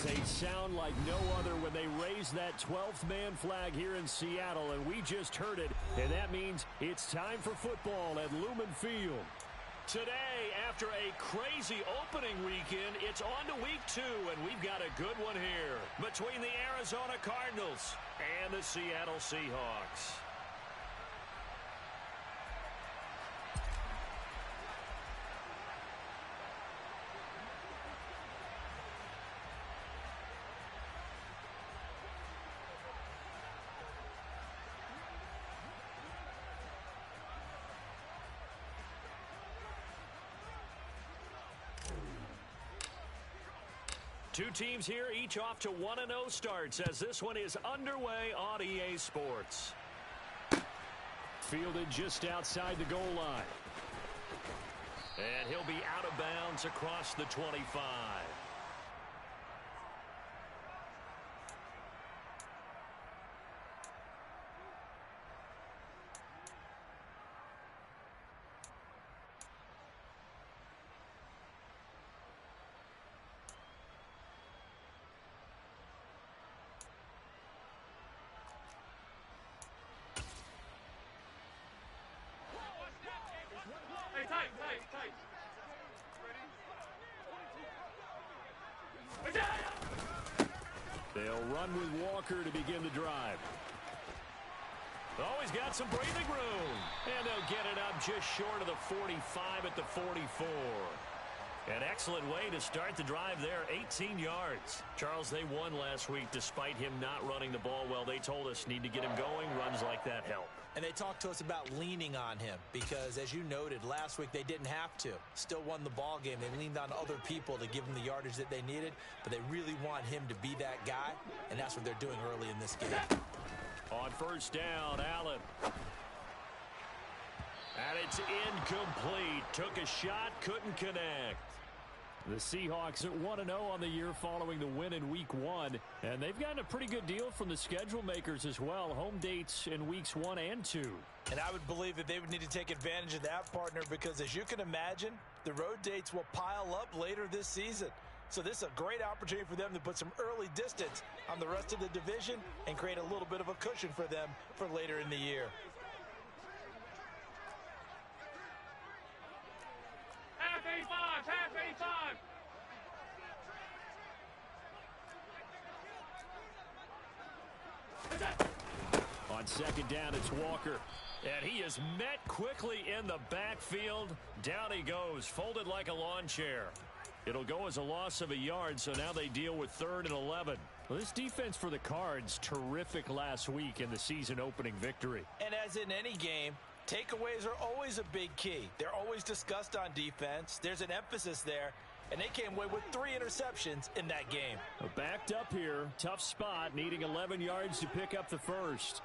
was a sound like no other when they raised that 12th man flag here in Seattle, and we just heard it, and that means it's time for football at Lumen Field. Today, after a crazy opening weekend, it's on to week 2, and we've got a good one here between the Arizona Cardinals and the Seattle Seahawks. Two teams here, each off to 1-0 starts as this one is underway on EA Sports. Fielded just outside the goal line. And he'll be out of bounds across the 25. They'll run with Walker to begin the drive. Oh, he's got some breathing room. And they'll get it up just short of the 45 at the 44. An excellent way to start the drive there, 18 yards. Charles, they won last week despite him not running the ball well. They told us need to get him going. Runs like that help. And they talked to us about leaning on him because, as you noted, last week they didn't have to. Still won the ball game. They leaned on other people to give them the yardage that they needed, but they really want him to be that guy, and that's what they're doing early in this game. On first down, Allen. And it's incomplete. Took a shot, couldn't connect. The Seahawks at 1-0 on the year following the win in Week 1. And they've gotten a pretty good deal from the schedule makers as well. Home dates in Weeks 1 and 2. And I would believe that they would need to take advantage of that, partner, because as you can imagine, the road dates will pile up later this season. So this is a great opportunity for them to put some early distance on the rest of the division and create a little bit of a cushion for them for later in the year. Half 85, half 85. On second down, it's Walker. And he is met quickly in the backfield. Down he goes, folded like a lawn chair. It'll go as a loss of a yard, so now they deal with 3rd and 11. Well, this defense for the Cards, terrific last week in the season opening victory. And as in any game, takeaways are always a big key. They're always discussed on defense. There's an emphasis there, and they came away with 3 interceptions in that game. Backed up here, tough spot, needing 11 yards to pick up the first.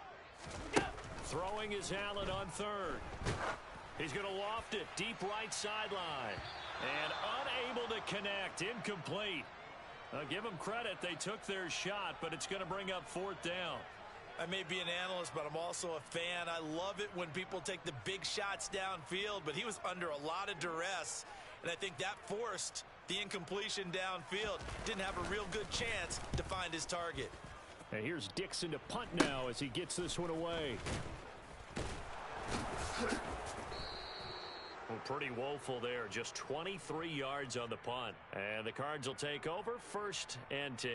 Throwing is Allen on 3rd. He's going to loft it deep right sideline. And unable to connect, incomplete. Give them credit, they took their shot, but it's going to bring up 4th down. I may be an analyst, but I'm also a fan. I love it when people take the big shots downfield, but he was under a lot of duress, and I think that forced the incompletion downfield. Didn't have a real good chance to find his target. And here's Dixon to punt now as he gets this one away. Well, pretty woeful there. Just 23 yards on the punt. And the Cards will take over 1st and 10.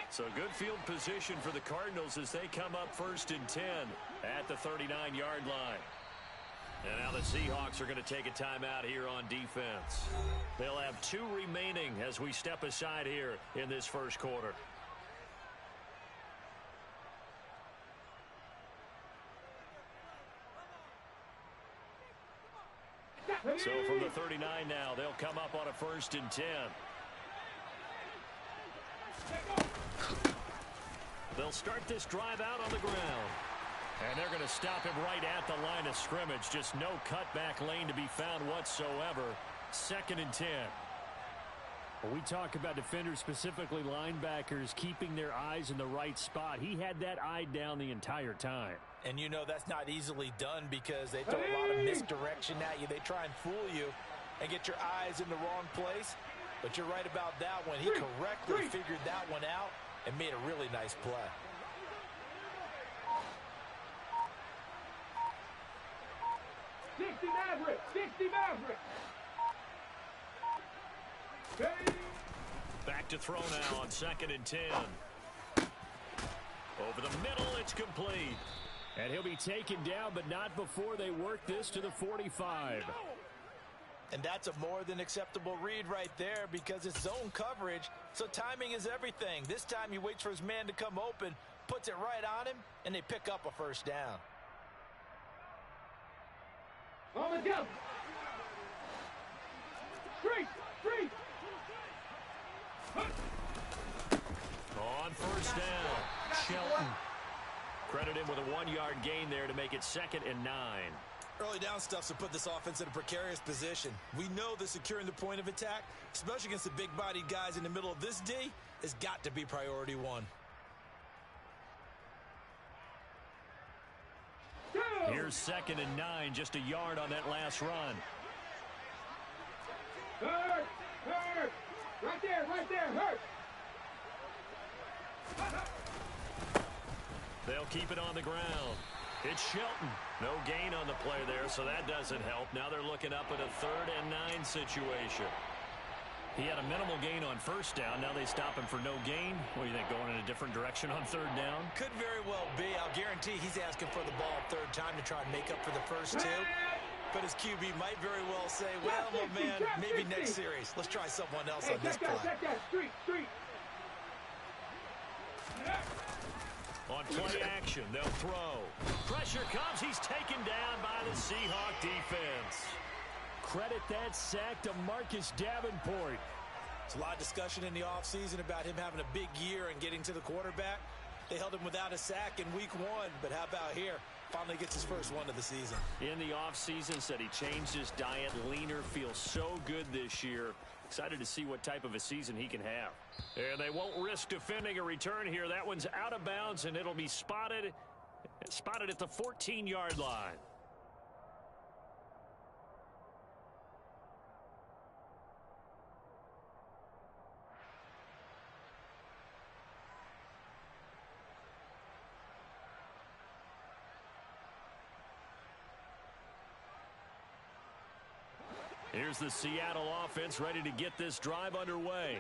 So good field position for the Cardinals as they come up 1st and 10 at the 39-yard line. And now the Seahawks are going to take a timeout here on defense. They'll have 2 remaining as we step aside here in this first quarter. So from the 39 now, they'll come up on a 1st and 10. They'll start this drive out on the ground. And they're going to stop him right at the line of scrimmage. Just no cutback lane to be found whatsoever. 2nd and 10. When we talk about defenders, specifically linebackers, keeping their eyes in the right spot, he had that eye down the entire time. And you know that's not easily done because they throw a lot of misdirection at you. They try and fool you and get your eyes in the wrong place. But you're right about that one. He correctly figured that one out and made a really nice play. Back to throw now on 2nd and 10. Over the middle, it's complete. And he'll be taken down, but not before they work this to the 45. And that's a more than acceptable read right there because it's zone coverage, so timing is everything. This time he waits for his man to come open, puts it right on him, and they pick up a first down. On the jump. Street. On first down, Shelton. Credit him with a 1-yard gain there to make it 2nd and 9. Early down stuffs will put this offense in a precarious position. We know that securing the point of attack, especially against the big-bodied guys in the middle of this D, has got to be priority one. Here's 2nd and 9, just a yard on that last run. Hurt. Right there, hurt. They'll keep it on the ground. It's Shelton. No gain on the play there, so that doesn't help. Now they're looking up at a 3rd and 9 situation. He had a minimal gain on first down. Now they stop him for no gain. What do you think, going in a different direction on 3rd down? Could very well be. I'll guarantee he's asking for the ball 3rd time to try and make up for the first 2. But his QB might very well say, well, man, maybe next series. Let's try someone else on this play. Street. On play action, they'll throw. Pressure comes. He's taken down by the Seahawk defense. Credit that sack to Marcus Davenport. There's a lot of discussion in the offseason about him having a big year and getting to the quarterback. They held him without a sack in week 1, but how about here? Finally gets his first one of the season. In the offseason, said he changed his diet, leaner, feels so good this year. Excited to see what type of a season he can have. And they won't risk defending a return here. That one's out of bounds, and it'll be spotted at the 14-yard line. Here's the Seattle offense ready to get this drive underway.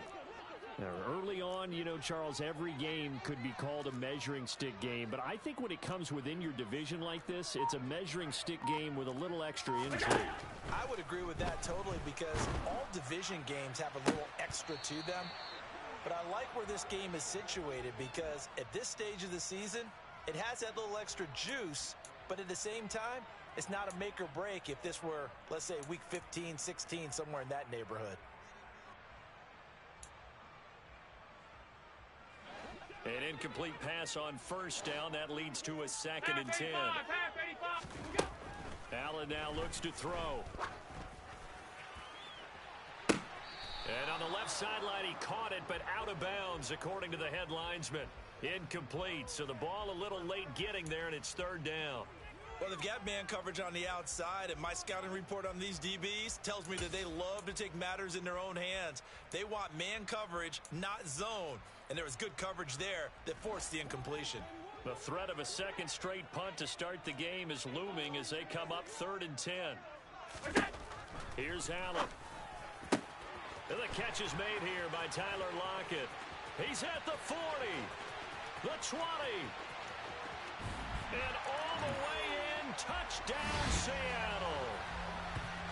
Now, early on, you know, Charles, every game could be called a measuring stick game. But I think when it comes within your division like this, it's a measuring stick game with a little extra intrigue. I would agree with that totally because all division games have a little extra to them. But I like where this game is situated because at this stage of the season, it has that little extra juice. But at the same time, it's not a make or break if this were, let's say, week 15, 16, somewhere in that neighborhood. An incomplete pass on first down. That leads to a 2nd and 10. Allen now looks to throw. And on the left sideline, he caught it, but out of bounds, according to the head linesman. Incomplete, so the ball a little late getting there, and it's 3rd down. Well, they've got man coverage on the outside, and my scouting report on these DBs tells me that they love to take matters in their own hands. They want man coverage, not zone. And there was good coverage there that forced the incompletion. The threat of a second straight punt to start the game is looming as they come up 3rd and 10. Here's Allen. And the catch is made here by Tyler Lockett. He's at the 40, the 20, and all the way in. Touchdown, Seattle.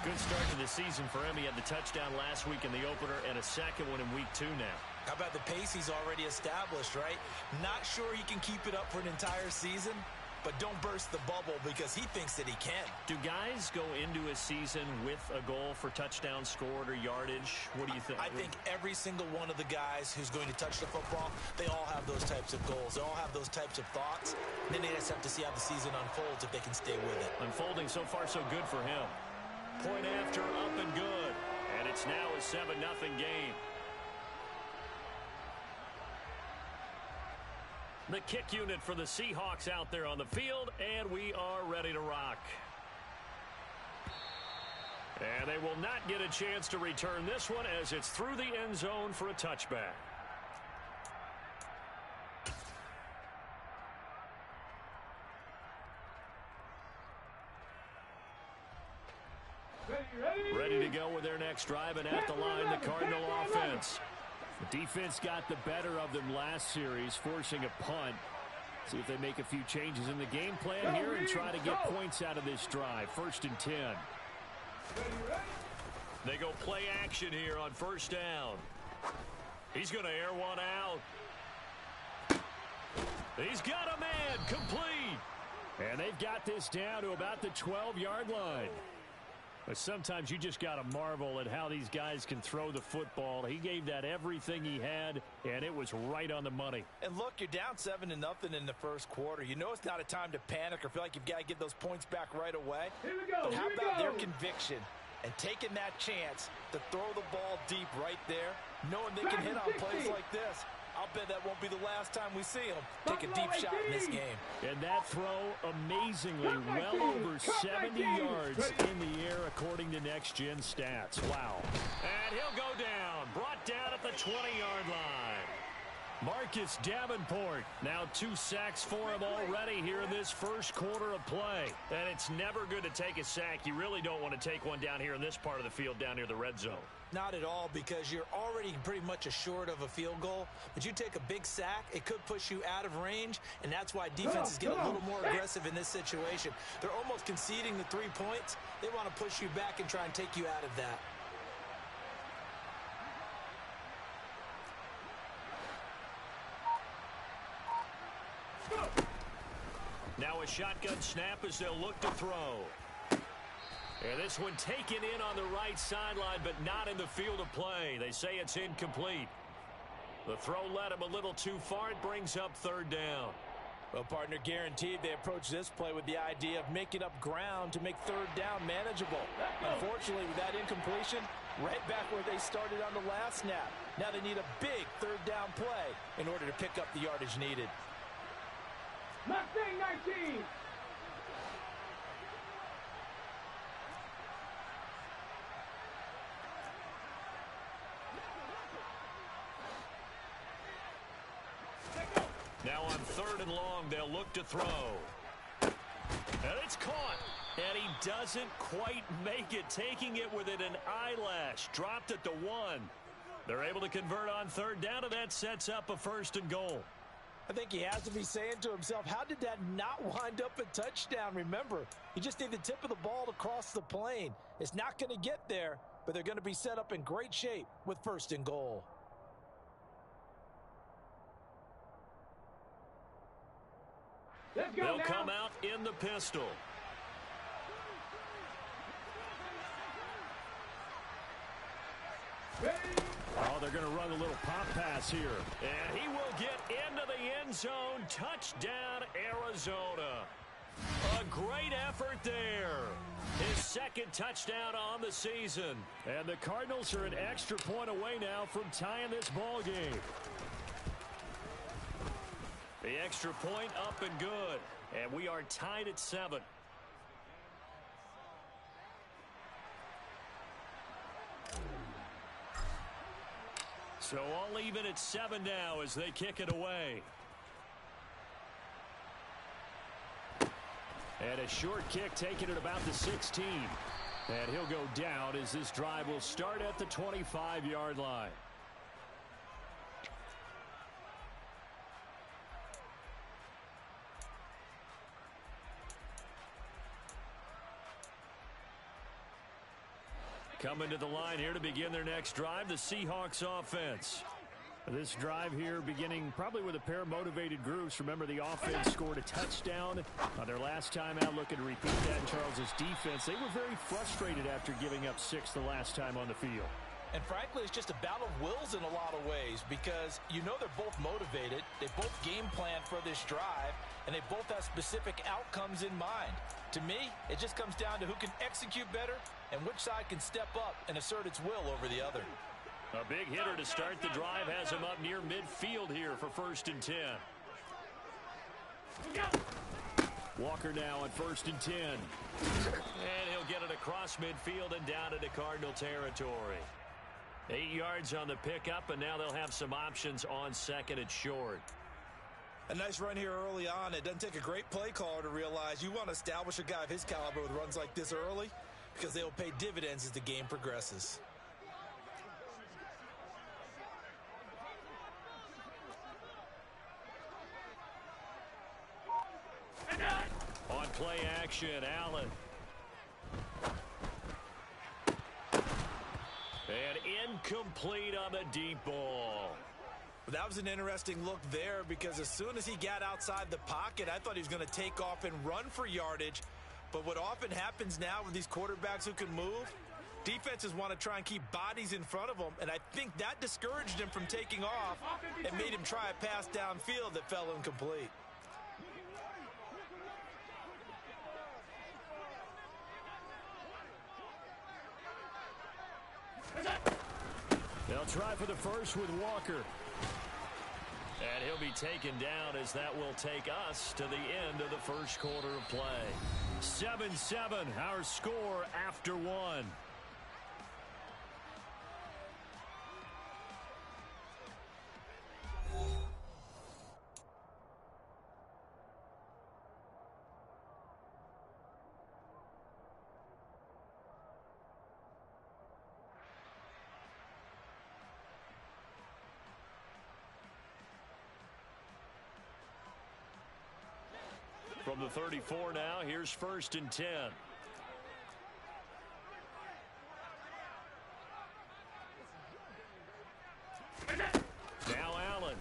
Good start to the season for him. He had the touchdown last week in the opener and a second one in week 2 now. How about the pace he's already established, right? Not sure he can keep it up for an entire season, but don't burst the bubble because he thinks that he can. Do guys go into a season with a goal for touchdown scored or yardage? What do you think? I think every single one of the guys who's going to touch the football, they all have those types of goals. They all have those types of thoughts. And then they just have to see how the season unfolds if they can stay with it. Unfolding so far so good for him. 'em. 1 after, up and good. And it's now a 7-0 game. The kick unit for the Seahawks out there on the field, and we are ready to rock. And they will not get a chance to return this one as it's through the end zone for a touchback. Ready to go with their next drive, and at the line, the Cardinal offense. The defense got the better of them last series, forcing a punt. See if they make a few changes in the game plan here and try to get points out of this drive. 1st and 10. They go play action here on 1st down. He's going to air one out. He's got a man, complete. And they've got this down to about the 12-yard line. But sometimes you just got to marvel at how these guys can throw the football. He gave that everything he had, and it was right on the money. And look, you're down 7-0 in the first quarter. You know it's not a time to panic or feel like you've got to get those points back right away. Here we go. But how about their conviction and taking that chance to throw the ball deep right there, knowing they can hit on plays like this? I'll bet that won't be the last time we see him take a deep shot in this game. And that throw, amazingly, well over 70 yards in the air, according to Next Gen Stats. Wow. And he'll go down, brought down at the 20-yard line. Marcus Davenport, now 2 sacks for him already here in this first quarter of play. And it's never good to take a sack. You really don't want to take one down here in this part of the field, down near the red zone. Not at all, because you're already pretty much assured of a field goal. But you take a big sack, it could push you out of range, and that's why defenses get a little more aggressive in this situation. They're almost conceding the 3 points. They want to push you back and try and take you out of that. Now a shotgun snap as they'll look to throw. And this one taken in on the right sideline, but not in the field of play. They say it's incomplete. The throw led him a little too far. It brings up 3rd down. Well, partner, guaranteed they approach this play with the idea of making up ground to make 3rd down manageable. Unfortunately, with that incompletion, right back where they started on the last snap. Now they need a big 3rd down play in order to pick up the yardage needed. Mustang 19. Now on 3rd and long, they'll look to throw. And it's caught. And he doesn't quite make it, taking it within an eyelash. Dropped at the 1. They're able to convert on 3rd down, and that sets up a 1st and goal. I think he has to be saying to himself, how did that not wind up a touchdown? Remember, you just need the tip of the ball to cross the plane. It's not going to get there, but they're going to be set up in great shape with 1st and goal. They'll come out in the pistol. Oh, they're going to run a little pop pass here. And he will get into the end zone. Touchdown, Arizona. A great effort there. His 2nd touchdown on the season. And the Cardinals are an extra point away now from tying this ball game. The extra point up and good. And we are tied at 7. So all even at 7 now as they kick it away. And a short kick taken at about the 16. And he'll go down as this drive will start at the 25-yard line. Coming to the line here to begin their next drive, the Seahawks offense. This drive here beginning probably with a pair of motivated groups. Remember, the offense scored a touchdown on their last time out, looking to repeat that in Charles's defense. They were very frustrated after giving up 6 the last time on the field. And frankly, it's just a battle of wills in a lot of ways, because you know they're both motivated. They both game plan for this drive, and they both have specific outcomes in mind. To me, it just comes down to who can execute better and which side can step up and assert its will over the other. A big hitter to start the drive has him up near midfield here for 1st and 10. Walker now on 1st and 10. And he'll get it across midfield and down into Cardinal territory. 8 yards on the pickup, and now they'll have some options on 2nd and short. A nice run here early on. It doesn't take a great play caller to realize you want to establish a guy of his caliber with runs like this early because they will pay dividends as the game progresses. On play action, Allen. And incomplete on the deep ball. That was an interesting look there because as soon as he got outside the pocket, I thought he was going to take off and run for yardage. But what often happens now with these quarterbacks who can move, defenses want to try and keep bodies in front of them, and I think that discouraged him from taking off and made him try a pass downfield that fell incomplete. They'll try for the first with Walker. And he'll be taken down as that will take us to the end of the first quarter of play. 7-7, our score after 1. From the 34 now, here's 1st and 10. Now Allen.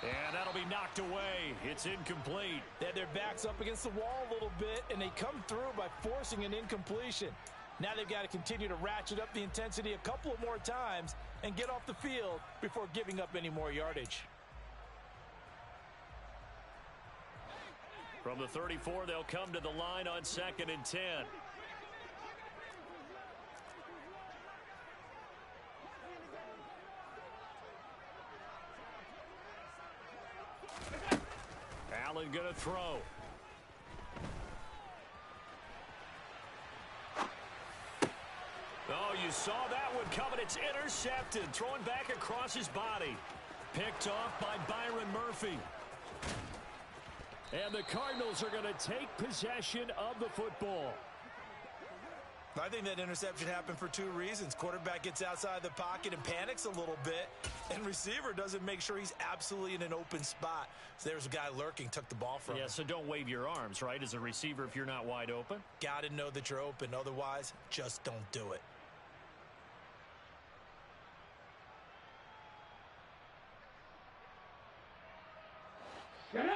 And that'll be knocked away. It's incomplete. They had their backs up against the wall a little bit, and they come through by forcing an incompletion. Now they've got to continue to ratchet up the intensity a couple of more times and get off the field before giving up any more yardage. From the 34, they'll come to the line on 2nd and 10. Allen going to throw. Oh, you saw that one coming. It's intercepted. Throwing back across his body. Picked off by Byron Murphy. And the Cardinals are going to take possession of the football. I think that interception happened for 2 reasons. Quarterback gets outside the pocket and panics a little bit, and receiver doesn't make sure he's absolutely in an open spot. So there's a guy lurking, took the ball from him. Yeah, so don't wave your arms, right, as a receiver if you're not wide open. Got to know that you're open. Otherwise, just don't do it.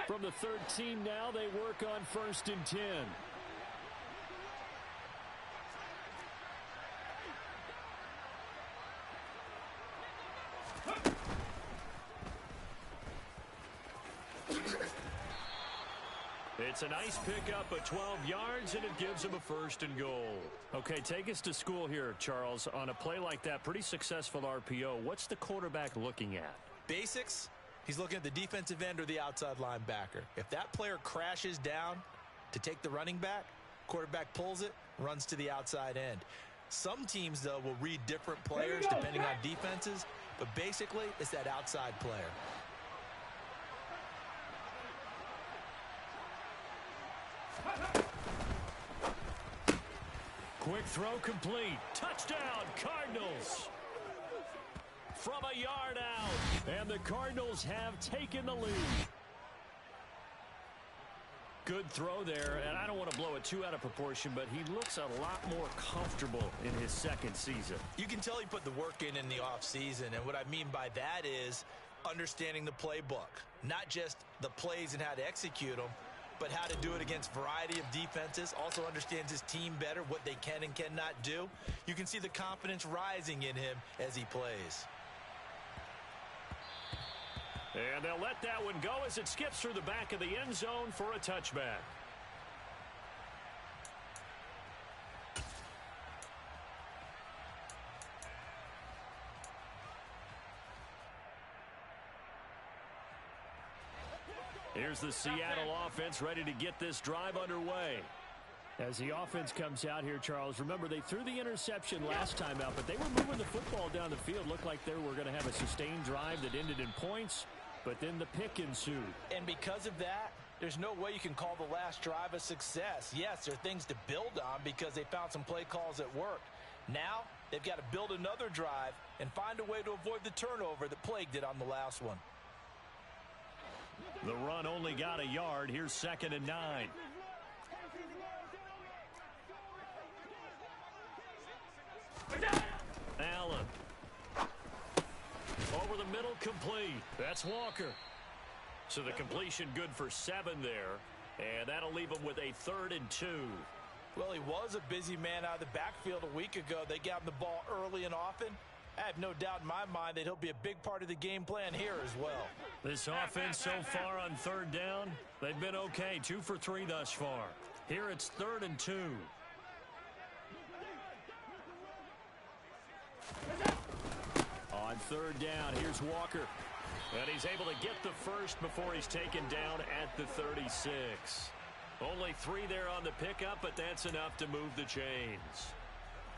From the 13 now, they work on 1st and 10. It's a nice pickup of 12 yards, and it gives them a 1st and goal. Okay, take us to school here, Charles. On a play like that, pretty successful RPO. What's the quarterback looking at? Basics. He's looking at the defensive end or the outside linebacker. If that player crashes down to take the running back, quarterback pulls it, runs to the outside end. Some teams, though, will read different players depending on defenses, but basically it's that outside player. Quick throw complete. Touchdown, Cardinals. From a yard out. And the Cardinals have taken the lead. Good throw there, and I don't want to blow it too out of proportion, but he looks a lot more comfortable in his 2nd season. You can tell he put the work in the offseason, and what I mean by that is understanding the playbook. Not just the plays and how to execute them, but how to do it against a variety of defenses. Also understands his team better, what they can and cannot do. You can see the confidence rising in him as he plays. And they'll let that one go as it skips through the back of the end zone for a touchback. Here's the Seattle offense ready to get this drive underway. As the offense comes out here, Charles, remember they threw the interception last time out, but they were moving the football down the field. Looked like they were going to have a sustained drive that ended in points, but then the pick ensued. And because of that, there's no way you can call the last drive a success. Yes, there are things to build on because they found some play calls that worked. Now, they've got to build another drive and find a way to avoid the turnover that plagued it on the last one. The run only got a yard. Here's 2nd and 9. Allen. Over the middle, complete. That's Walker. So the completion good for 7 there. And that'll leave him with a 3rd and 2. Well, he was a busy man out of the backfield a week ago. They got him the ball early and often. I have no doubt in my mind that he'll be a big part of the game plan here as well. This offense so far on 3rd down, they've been okay. 2 for 3 thus far. Here it's 3rd and 2. On 3rd down, here's Walker. And he's able to get the first before he's taken down at the 36. Only 3 there on the pickup, but that's enough to move the chains.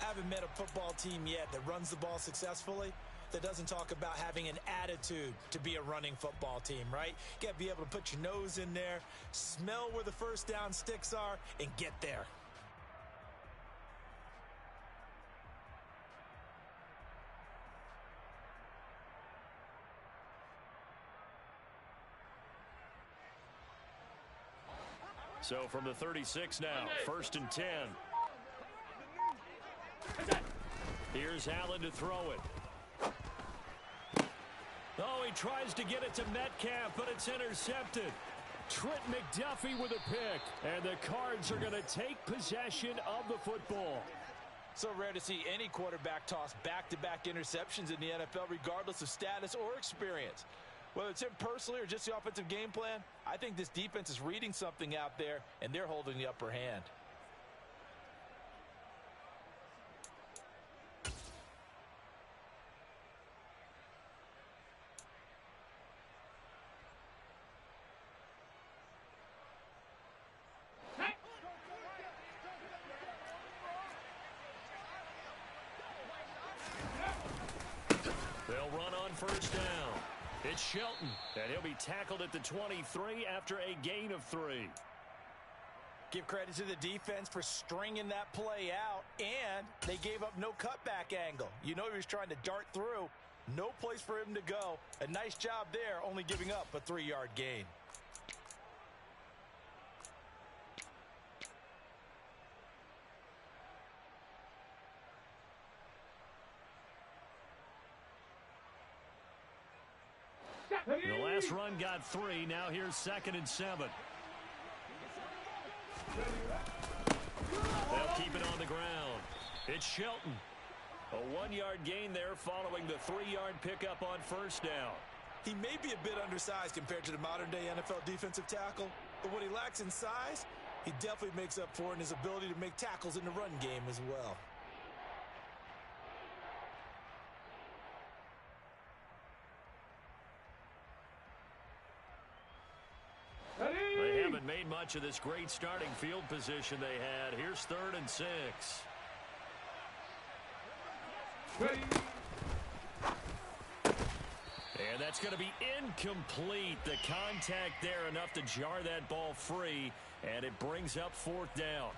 I haven't met a football team yet that runs the ball successfully that doesn't talk about having an attitude to be a running football team, right? You got to be able to put your nose in there, smell where the first down sticks are, and get there. So from the 36 now, 1st and 10. Here's Allen to throw it. Oh, he tries to get it to Metcalf, but it's intercepted. Trent McDuffie with a pick, and the Cards are going to take possession of the football. So rare to see any quarterback toss back-to-back interceptions in the NFL, regardless of status or experience. Whether it's him personally or just the offensive game plan, I think this defense is reading something out there, and they're holding the upper hand. They'll run on 1st down. It's Shelton, and he'll be tackled at the 23 after a gain of 3. Give credit to the defense for stringing that play out, and they gave up no cutback angle. You know he was trying to dart through. No place for him to go. A nice job there, only giving up a 3-yard gain. The last run got 3. Now here's 2nd and 7. They'll keep it on the ground. It's Shelton. A 1-yard gain there following the 3-yard pickup on 1st down. He may be a bit undersized compared to the modern-day NFL defensive tackle, but what he lacks in size, he definitely makes up for in his ability to make tackles in the run game as well. They haven't made much of this great starting field position they had. Here's 3rd and 6. And that's going to be incomplete. The contact there enough to jar that ball free, and it brings up 4th down.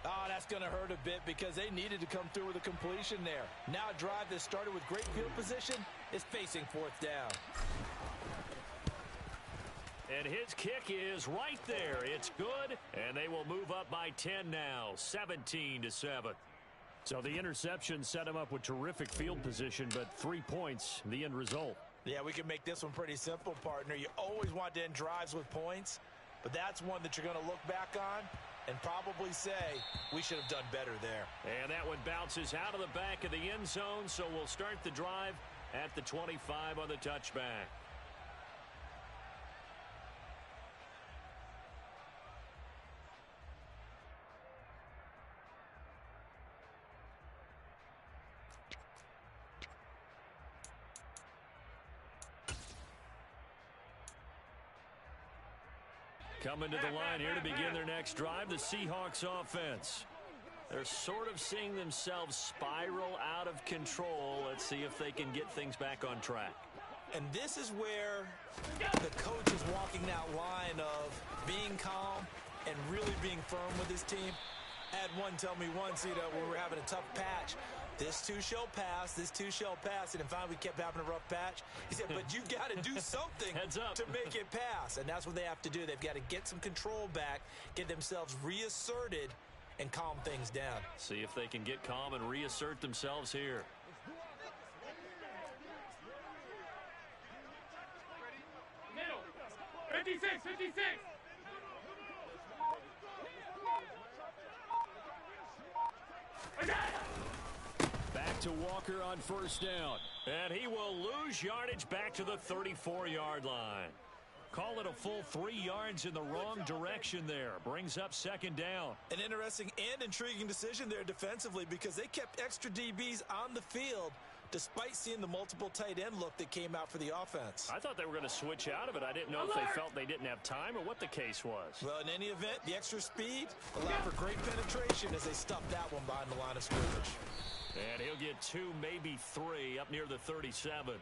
Oh, that's going to hurt a bit because they needed to come through with a completion there. Now a drive that started with great field position is facing 4th down. And his kick is right there. It's good, and they will move up by 10 now, 17-7. So the interception set him up with terrific field position, but 3 points, the end result. Yeah, we can make this one pretty simple, partner. You always want to end drives with points, but that's one that you're going to look back on and probably say, we should have done better there. And that one bounces out of the back of the end zone, so we'll start the drive at the 25 on the touchback. Coming to the line here to begin their next drive, the Seahawks offense. They're sort of seeing themselves spiral out of control. Let's see if they can get things back on track. And this is where the coach is walking that line of being calm and really being firm with his team. I had one tell me once, when we were having a tough patch, this too shall pass, this too shall pass. And finally we kept having a rough patch. He said, but you got to do something to make it pass. And that's what they have to do. They've got to get some control back, get themselves reasserted, and calm things down. See if they can get calm and reassert themselves here. Middle. 56, 56. Back to Walker on first down. And he will lose yardage back to the 34-yard line. Call it a full 3 yards in the wrong direction there. Brings up second down. An interesting and intriguing decision there defensively because they kept extra DBs on the field despite seeing the multiple tight end look that came out for the offense. I thought they were going to switch out of it. I didn't know if they felt they didn't have time or what the case was. Well, in any event, the extra speed allowed for great penetration as they stuffed that one behind the line of scrimmage. And he'll get 2, maybe 3 up near the 37.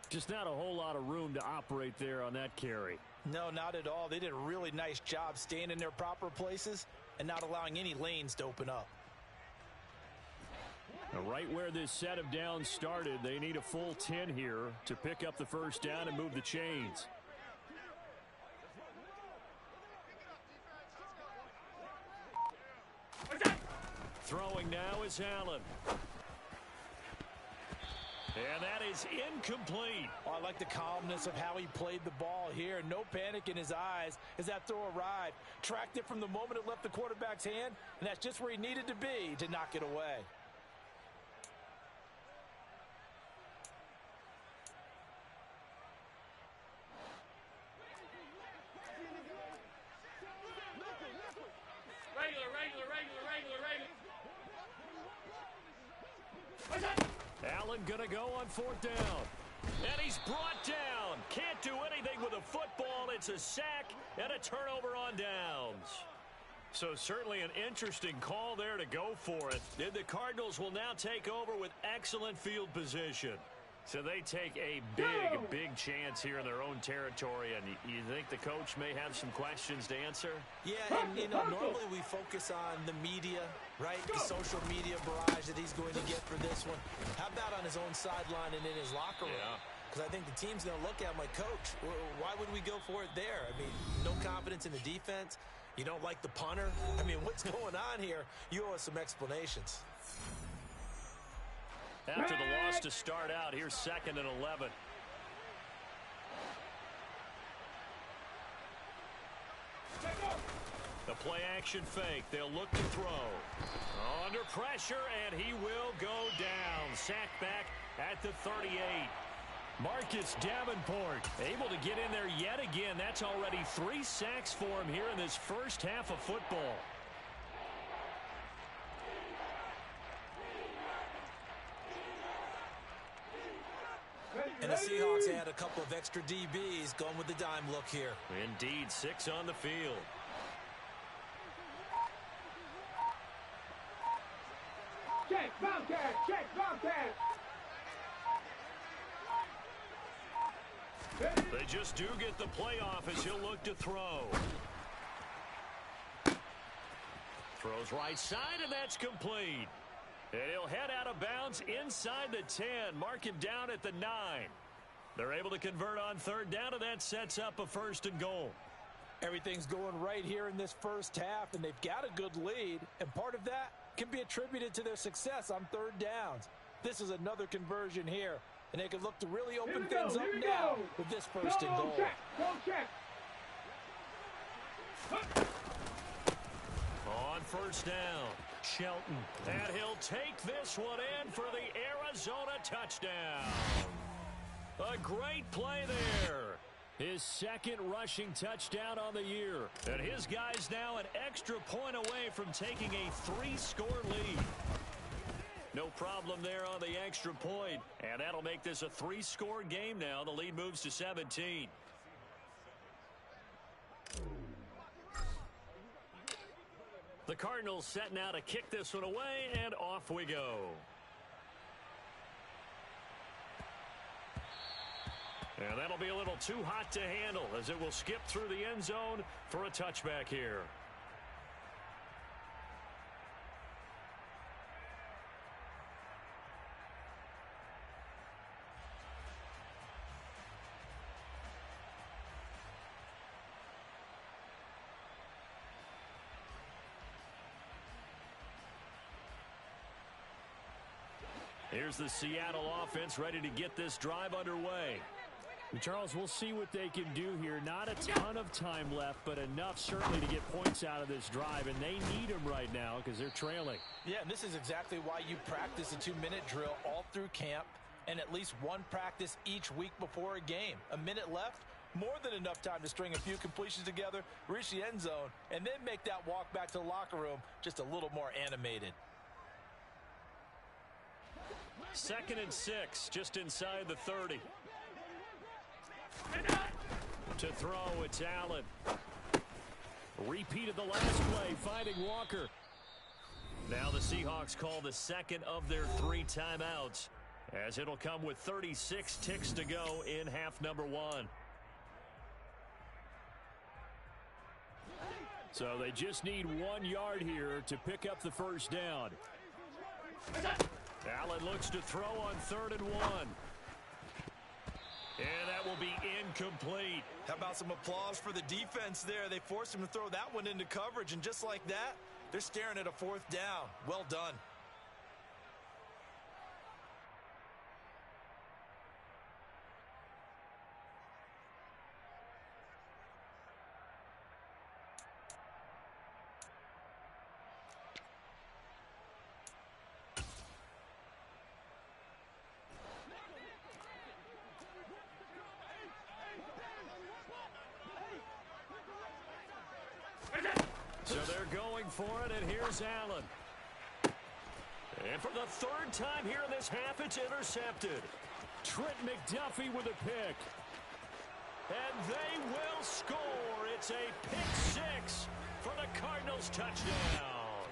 Just not a whole lot of room to operate there on that carry. No, not at all. They did a really nice job staying in their proper places and not allowing any lanes to open up. Now, right where this set of downs started, they need a full 10 here to pick up the first down and move the chains. Throwing now is Allen. And that is incomplete. Oh, I like the calmness of how he played the ball here. No panic in his eyes as that throw arrived. Tracked it from the moment it left the quarterback's hand, and that's just where he needed to be to knock it away. Allen gonna go on fourth down. And he's brought down. Can't do anything with a football. It's a sack and a turnover on downs. So certainly an interesting call there to go for it. And the Cardinals will now take over with excellent field position. So they take a big chance here in their own territory. And you think the coach may have some questions to answer? Yeah, and normally we focus on the media, right? The social media barrage that he's going to get for this one. How about on his own sideline and in his locker room? Yeah. Because I think the team's going to look at him like, Coach, why would we go for it there? I mean, no confidence in the defense. You don't like the punter. I mean, what's going on here? You owe us some explanations. After the loss to start out, here's 2nd and 11. The play action fake. They'll look to throw. Under pressure, and he will go down. Sacked back at the 38. Marcus Davenport able to get in there yet again. That's already 3 sacks for him here in this first half of football. And the Seahawks had a couple of extra DBs going with the dime look here. Indeed, 6 on the field. Check, Bobcat, check, Bobcat. They just do get the playoff as he'll look to throw. Throws right side, and that's complete. And he'll head out of bounds inside the 10. Mark him down at the 9. They're able to convert on third down, and that sets up a 1st and goal. Everything's going right here in this first half, and they've got a good lead. And part of that can be attributed to their success on third downs. This is another conversion here, and they can look to really open things up now with this 1st and goal. Check. On first down, Shelton. And he'll take this one in for the Arizona touchdown. A great play there. His 2nd rushing touchdown on the year. And his guy's now an extra point away from taking a 3-score lead. No problem there on the extra point. And that'll make this a 3-score game now. The lead moves to 17. The Cardinals set now to kick this one away, and off we go. And that'll be a little too hot to handle as it will skip through the end zone for a touchback here. Here's the Seattle offense ready to get this drive underway. Charles, we'll see what they can do here. Not a ton of time left, but enough certainly to get points out of this drive, and they need them right now because they're trailing. Yeah, and this is exactly why you practice a 2-minute drill all through camp and at least one practice each week before a game. A minute left, more than enough time to string a few completions together, reach the end zone, and then make that walk back to the locker room just a little more animated. 2nd and 6, just inside the 30. To throw, it's Allen. Repeated the last play, finding Walker. Now the Seahawks call the second of their 3 timeouts, as it'll come with 36 ticks to go in half number 1. So they just need 1 yard here to pick up the first down. Allen looks to throw on 3rd and 1. And that will be incomplete. How about some applause for the defense there? They forced him to throw that one into coverage, and just like that, they're staring at a 4th down. Well done. So they're going for it, and here's Allen. And for the 3rd time here in this half, it's intercepted. Trent McDuffie with a pick. And they will score. It's a pick 6 for the Cardinals touchdown.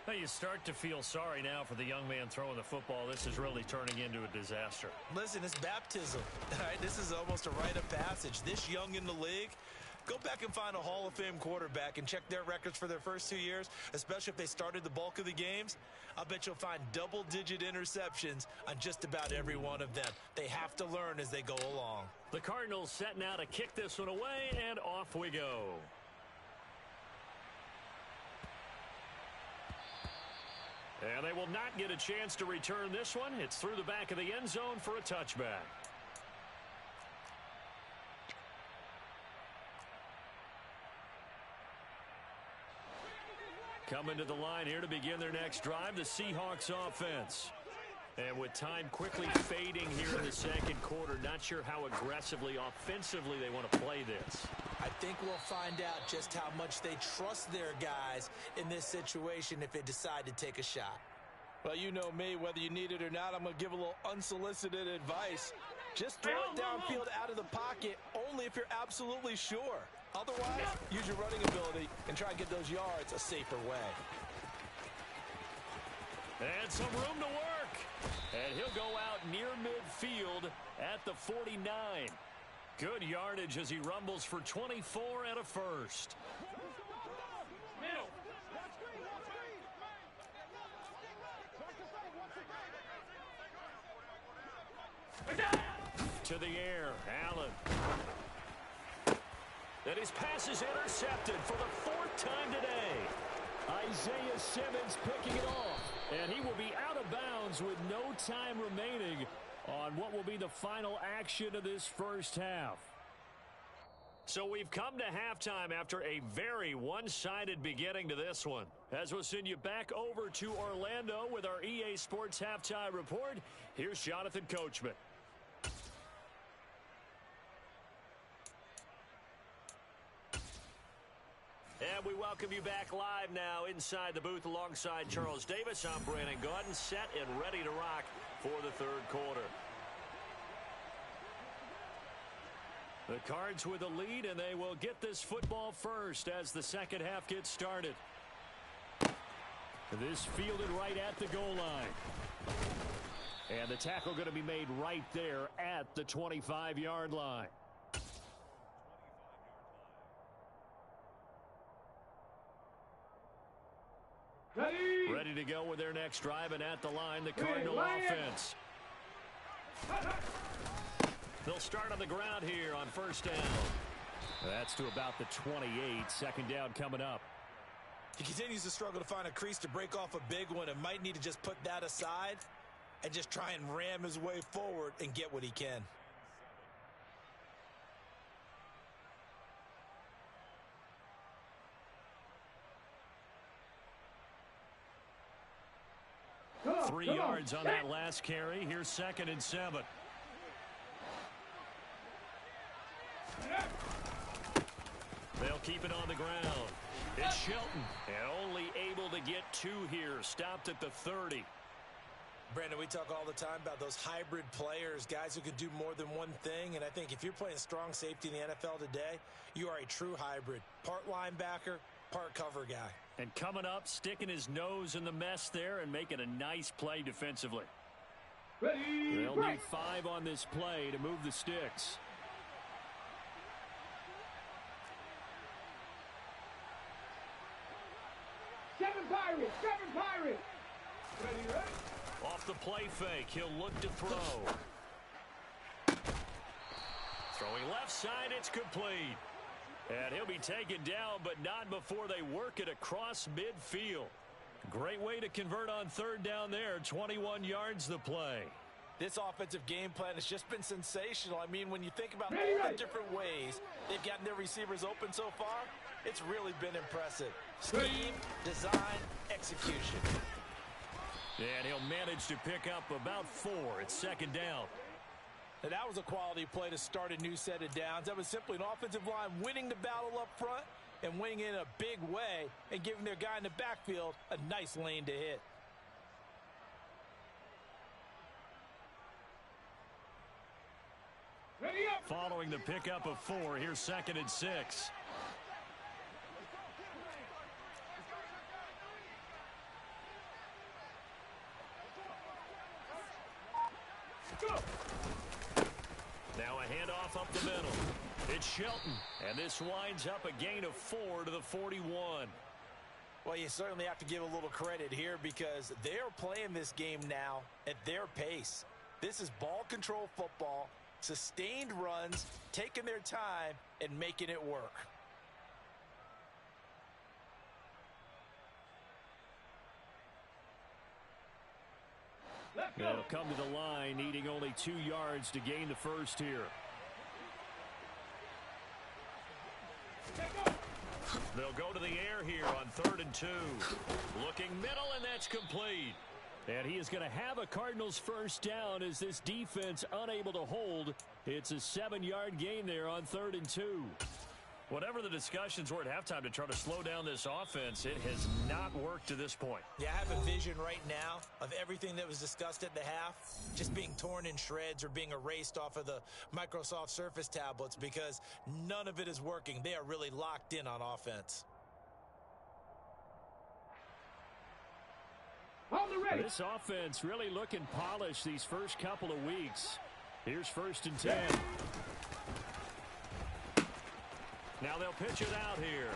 Well, you start to feel sorry now for the young man throwing the football. This is really turning into a disaster. Listen, it's baptism. All right, this is almost a rite of passage. This young in the league, go back and find a Hall of Fame quarterback and check their records for their first 2 years, especially if they started the bulk of the games. I bet you'll find double-digit interceptions on just about every one of them. They have to learn as they go along. The Cardinals set now to kick this one away, and off we go. And they will not get a chance to return this one. It's through the back of the end zone for a touchback. Coming to the line here to begin their next drive, the Seahawks offense. And with time quickly fading here in the 2nd quarter, not sure how aggressively, offensively they want to play this. I think we'll find out just how much they trust their guys in this situation if they decide to take a shot. Well, you know me, whether you need it or not, I'm going to give a little unsolicited advice. Just throw it downfield out of the pocket only if you're absolutely sure. Otherwise, use your running ability and try and get those yards a safer way. And some room to work. And he'll go out near midfield at the 49. Good yardage as he rumbles for 24 and a first. Middle. To the air, Allen. And his pass is intercepted for the 4th time today. Isaiah Simmons picking it off. And he will be out of bounds with no time remaining on what will be the final action of this first half. So we've come to halftime after a very one-sided beginning to this one. As we'll send you back over to Orlando with our EA Sports Halftime Report, here's Jonathan Coachman. And we welcome you back live now inside the booth alongside Charles Davis. I'm Brandon Gaudin, set and ready to rock for the 3rd quarter. The Cards with a lead, and they will get this football first as the second half gets started. This fielded right at the goal line. And the tackle going to be made right there at the 25-yard line. Ready to go with their next drive, and at the line, the Cardinal offense. They'll start on the ground here on first down. That's to about the 28. Second down coming up. He continues to struggle to find a crease to break off a big one and might need to just put that aside and just try and ram his way forward and get what he can. Come on, 3 yards on that last carry. Here's 2nd and 7. They'll keep it on the ground. It's Shelton, and only able to get 2 here. Stopped at the 30. Brandon, we talk all the time about those hybrid players, guys who can do more than one thing, and I think if you're playing strong safety in the NFL today, you are a true hybrid. Part linebacker, part cover guy. And coming up, sticking his nose in the mess there and making a nice play defensively. Ready, They'll need 5 on this play to move the sticks. Seven Pirates. Ready. Off the play fake, he'll look to throw. Throwing left side, it's complete. And he'll be taken down, but not before they work it across midfield. Great way to convert on third down there. 21 yards the play. This offensive game plan has just been sensational. I mean, when you think about all the different ways they've gotten their receivers open so far, it's really been impressive. Scheme, design, execution. And he'll manage to pick up about 4. It's 2nd down. Now, that was a quality play to start a new set of downs. That was simply an offensive line winning the battle up front and winning in a big way and giving their guy in the backfield a nice lane to hit. Ready up. Following the pickup of 4, here's 2nd and 6. Go. Now a handoff up the middle. It's Shelton, and this winds up a gain of 4 to the 41. Well, you certainly have to give a little credit here because they're playing this game now at their pace. This is ball control football, sustained runs, taking their time, and making it work. They'll come to the line, needing only 2 yards to gain the first here. They'll go to the air here on 3rd and 2. Looking middle, and that's complete. And he is going to have a Cardinals first down as this defense unable to hold. It's a 7-yard gain there on 3rd and 2. Whatever the discussions were at halftime to try to slow down this offense, it has not worked to this point. Yeah, I have a vision right now of everything that was discussed at the half just being torn in shreds or being erased off of the Microsoft Surface tablets because none of it is working. They are really locked in on offense. On the ready. This offense really looking polished these first couple of weeks. Here's 1st and 10. Now they'll pitch it out here.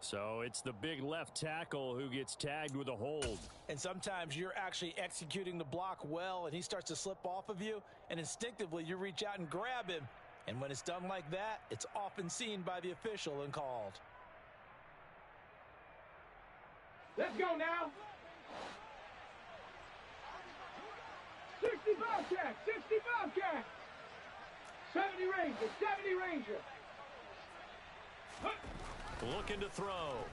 So it's the big left tackle who gets tagged with a hold. And sometimes you're actually executing the block well and he starts to slip off of you and instinctively you reach out and grab him. And when it's done like that, it's often seen by the official and called. Let's go now. 60 Bobcats, 60 Bobcats. 70 Ranger. Looking to throw.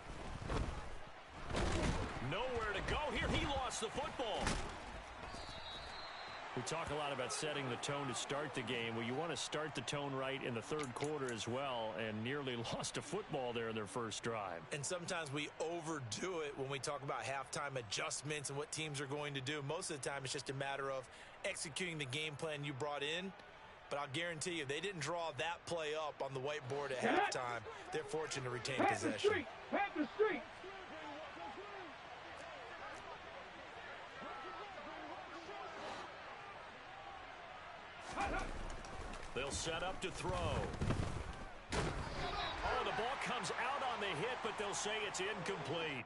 Nowhere to go here. He lost the football. We talk a lot about setting the tone to start the game. Well, you want to start the tone right in the third quarter as well, and nearly lost a football there in their first drive. And sometimes we overdo it when we talk about halftime adjustments and what teams are going to do. Most of the time, it's just a matter of executing the game plan you brought in. But I'll guarantee you, they didn't draw that play up on the whiteboard at halftime. They're fortunate to retain possession. Panther Street. They'll set up to throw. Oh, the ball comes out on the hit, but they'll say it's incomplete.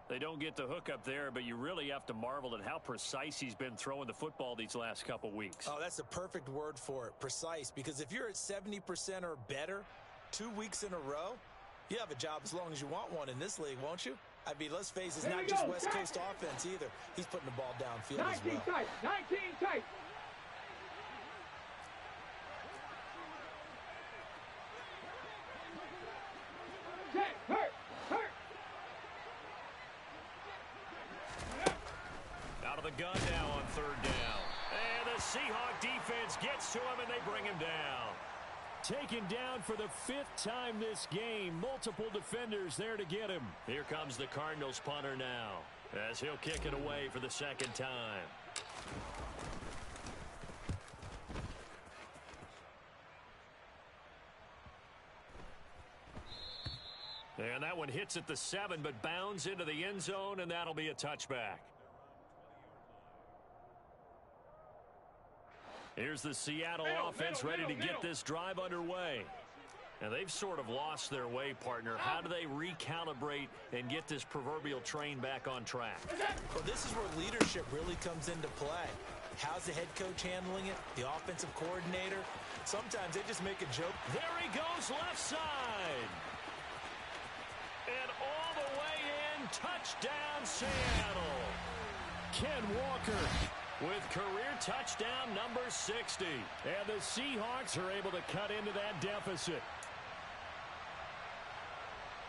They don't get the hook up there, but you really have to marvel at how precise he's been throwing the football these last couple weeks. Oh, that's the perfect word for it, precise, because if you're at 70% or better 2 weeks in a row, you have a job as long as you want one in this league, won't you? I mean, let's face it, it's not just West Coast offense either. He's putting the ball downfield as well. 19 tight, 19 tight. Out of the gun now on third down. And the Seahawk defense gets to him, and they bring him down. Taken down for the 5th time this game. Multiple defenders there to get him. Here comes the Cardinals punter now, as he'll kick it away for the second time. And that one hits at the 7, but bounds into the end zone, and that'll be a touchback. Here's the Seattle offense ready to get this drive underway. And they've sort of lost their way, partner. How do they recalibrate and get this proverbial train back on track? Well, this is where leadership really comes into play. How's the head coach handling it? The offensive coordinator? Sometimes they just make a joke. There he goes, left side. And all the way in, touchdown Seattle. Ken Walker with career touchdown number 60. And the Seahawks are able to cut into that deficit.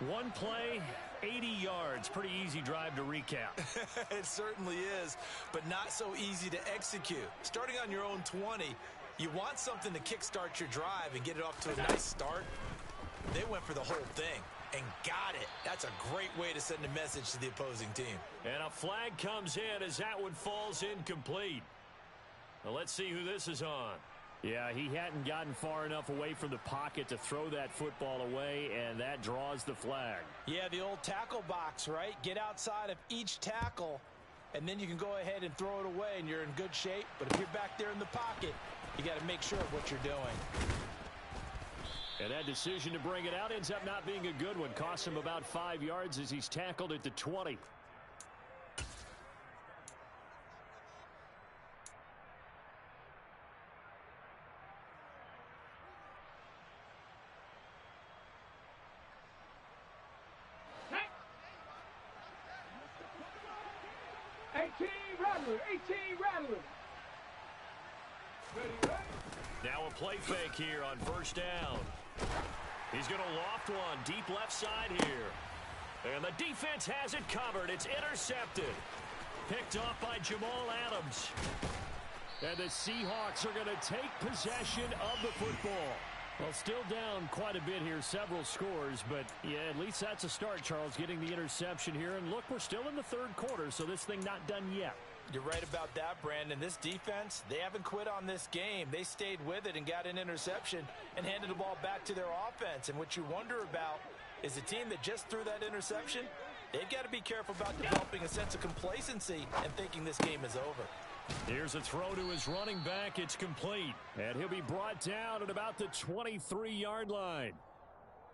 One play, 80 yards. Pretty easy drive to recap. It certainly is, but not so easy to execute. Starting on your own 20, you want something to kickstart your drive and get it off to a nice start. They went for the whole thing and got it. That's a great way to send a message to the opposing team. And a flag comes in as that one falls incomplete. Well, let's see who this is on. Yeah, he hadn't gotten far enough away from the pocket to throw that football away, and that draws the flag. Yeah, the old tackle box, right? Get outside of each tackle, and then you can go ahead and throw it away, and you're in good shape. But if you're back there in the pocket, you got to make sure of what you're doing. And that decision to bring it out ends up not being a good one. Costs him about 5 yards as he's tackled at the 20. Rattler. Ready? Now a play fake here on first down. He's going to loft one deep left side here. And the defense has it covered. It's intercepted. Picked off by Jamal Adams. And the Seahawks are going to take possession of the football. Well, still down quite a bit here, several scores, but yeah, at least that's a start, Charles, getting the interception here. And look, we're still in the third quarter, so this thing not done yet. You're right about that, Brandon. This defense, they haven't quit on this game. They stayed with it and got an interception and handed the ball back to their offense. And what you wonder about is the team that just threw that interception, they've got to be careful about developing a sense of complacency and thinking this game is over. Here's a throw to his running back. It's complete. And he'll be brought down at about the 23-yard line.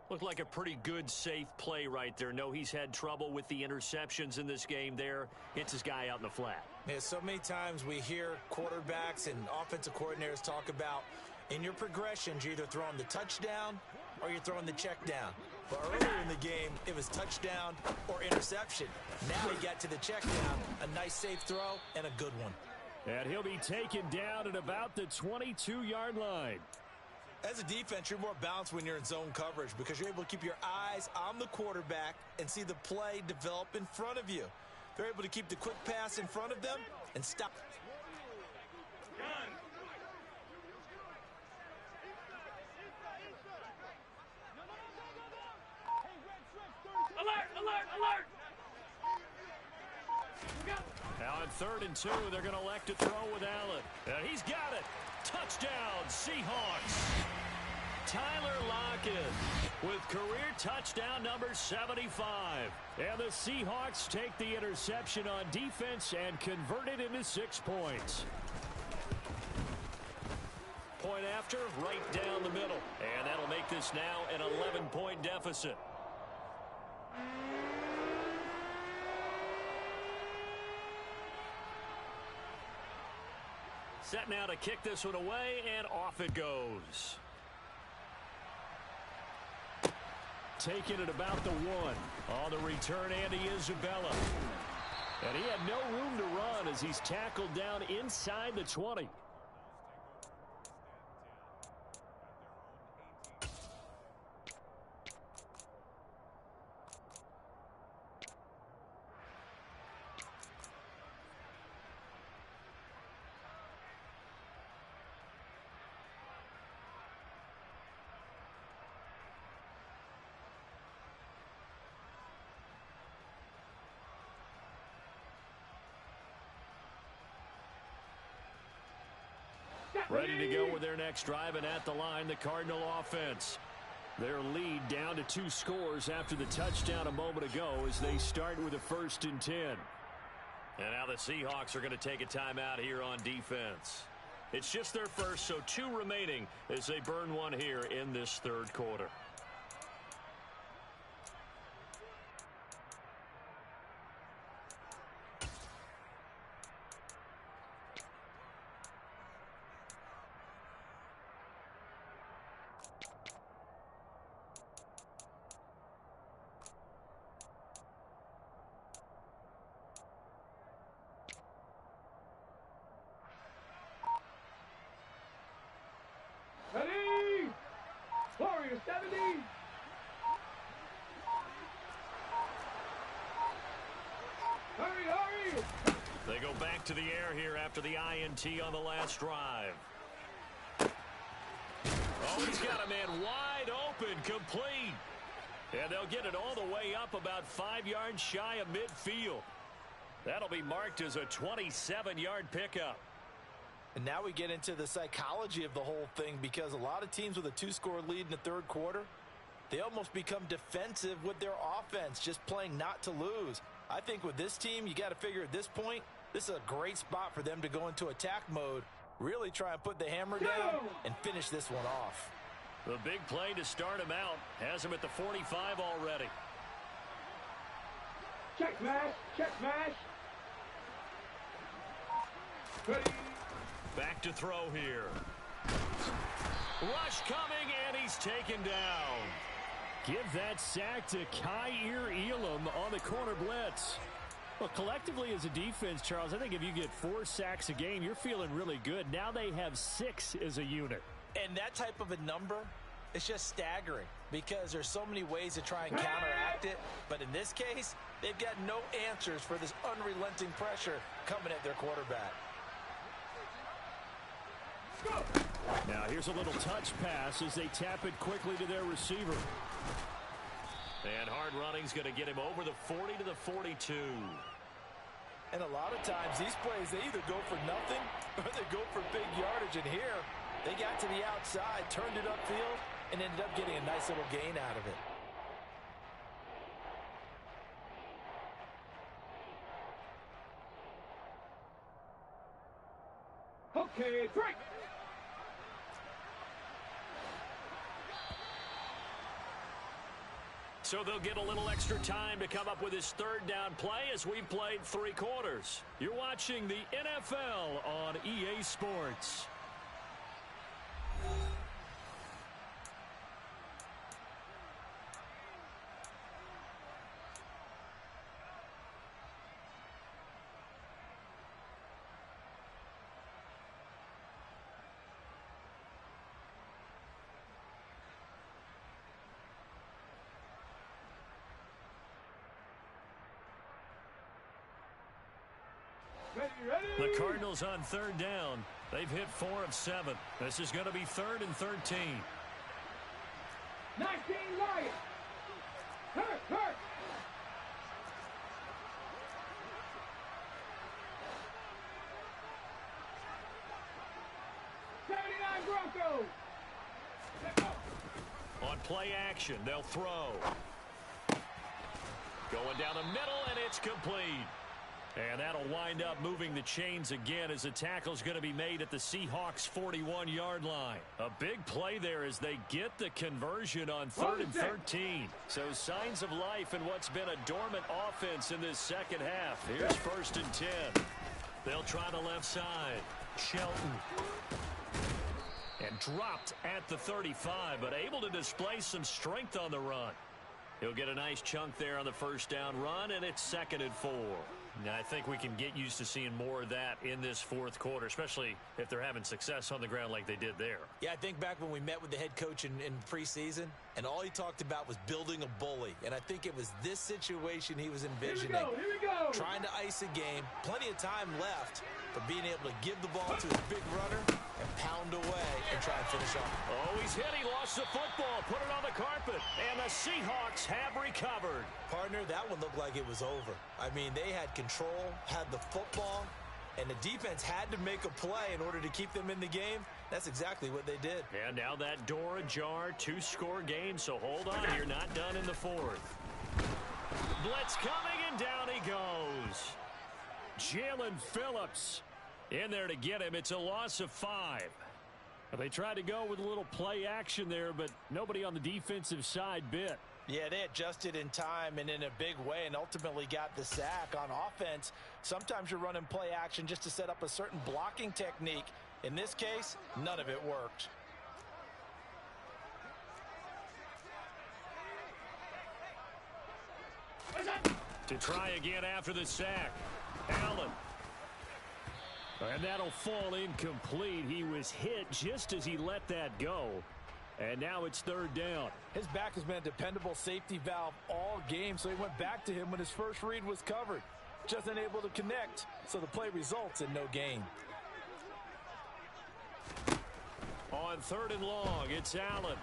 Looked like a pretty good, safe play right there. No, he's had trouble with the interceptions in this game there. Hits his guy out in the flat. Yeah, so many times we hear quarterbacks and offensive coordinators talk about in your progressions, you're either throwing the touchdown or you're throwing the check down. But earlier in the game, it was touchdown or interception. Now he got to the check down, a nice safe throw, and a good one. And he'll be taken down at about the 22-yard line. As a defense, you're more balanced when you're in zone coverage because you're able to keep your eyes on the quarterback and see the play develop in front of you. They're able to keep the quick pass in front of them and stop. Alert, alert, alert! Now on 3rd and 2, they're going to elect to throw with Allen. And he's got it. Touchdown, Seahawks. Tyler Lockett with career touchdown number 75. And the Seahawks take the interception on defense and convert it into 6 points. Point after, right down the middle. And that'll make this now an 11-point deficit. Set now to kick this one away, and off it goes. Taking it about the 1. On the return, Andy Isabella. And he had no room to run as he's tackled down inside the 20. Ready to go with their next drive, and at the line, the Cardinal offense. Their lead down to 2 scores after the touchdown a moment ago as they start with a 1st and 10. And now the Seahawks are going to take a timeout here on defense. It's just their first, so 2 remaining as they burn one here in this 3rd quarter. Ready! Warrior 70! Hurry, hurry! They go back to the air here after the INT on the last drive. Oh, he's got a man wide open, complete. And they'll get it all the way up about 5 yards shy of midfield. That'll be marked as a 27-yard pickup. And now we get into the psychology of the whole thing, because a lot of teams with a 2-score lead in the 3rd quarter, they almost become defensive with their offense, just playing not to lose. I think with this team, you got to figure at this point, this is a great spot for them to go into attack mode, really try and put the hammer down and finish this one off. The big play to start him out has him at the 45 already. Check smash! Check smash! Ready! Back to throw here. Rush coming, and he's taken down. Give that sack to Kaiir Elam on the corner blitz. Well, collectively as a defense, Charles, I think if you get 4 sacks a game, you're feeling really good. Now they have 6 as a unit. And that type of a number, it's just staggering, because there's so many ways to try and counteract it. But in this case, they've got no answers for this unrelenting pressure coming at their quarterback. Now here's a little touch pass as they tap it quickly to their receiver. And hard running's going to get him over the 40 to the 42. And a lot of times these plays, they either go for nothing or they go for big yardage. And here, they got to the outside, turned it upfield, and ended up getting a nice little gain out of it. Okay, break! So they'll get a little extra time to come up with his 3rd down play as we've played 3 quarters. You're watching the NFL on EA Sports. Ready, ready! The Cardinals on 3rd down. They've hit 4 of 7. This is going to be 3rd and 13. 19 Lions. Hurt. 79 Broncos. On play action, they'll throw. Going down the middle, and it's complete. And that'll wind up moving the chains again as the tackle's going to be made at the Seahawks' 41-yard line. A big play there as they get the conversion on 3rd and 13. So signs of life in what's been a dormant offense in this second half. Here's 1st and 10. They'll try the left side. Shelton. And dropped at the 35, but able to display some strength on the run. He'll get a nice chunk there on the 1st down run, and it's 2nd and 4. Now, I think we can get used to seeing more of that in this 4th quarter, especially if they're having success on the ground like they did there. Yeah, I think back when we met with the head coach in preseason, and all he talked about was building a bully. And I think it was this situation he was envisioning. Here we go. Trying to ice a game, plenty of time left, but being able to give the ball to his big runner and pound away and try and finish off. Oh, he's hit. He lost the football. Put it on the carpet. And the Seahawks have recovered. Partner, that one looked like it was over. I mean, they had control, had the football, and the defense had to make a play in order to keep them in the game. That's exactly what they did. And now that door ajar, 2-score game, so hold on. You're not done in the 4th. Blitz coming, and down he goes. Jalen Phillips in there to get him. It's a loss of 5. They tried to go with a little play action there, but nobody on the defensive side bit. Yeah, they adjusted in time and in a big way and ultimately got the sack. On offense, sometimes you're running play action just to set up a certain blocking technique. In this case, none of it worked. To try again after the sack. Allen. And that'll fall incomplete. He was hit just as he let that go. And now it's 3rd down. His back has been a dependable safety valve all game, so he went back to him when his first read was covered. Just unable to connect, so the play results in no gain. On 3rd and long, it's Allen.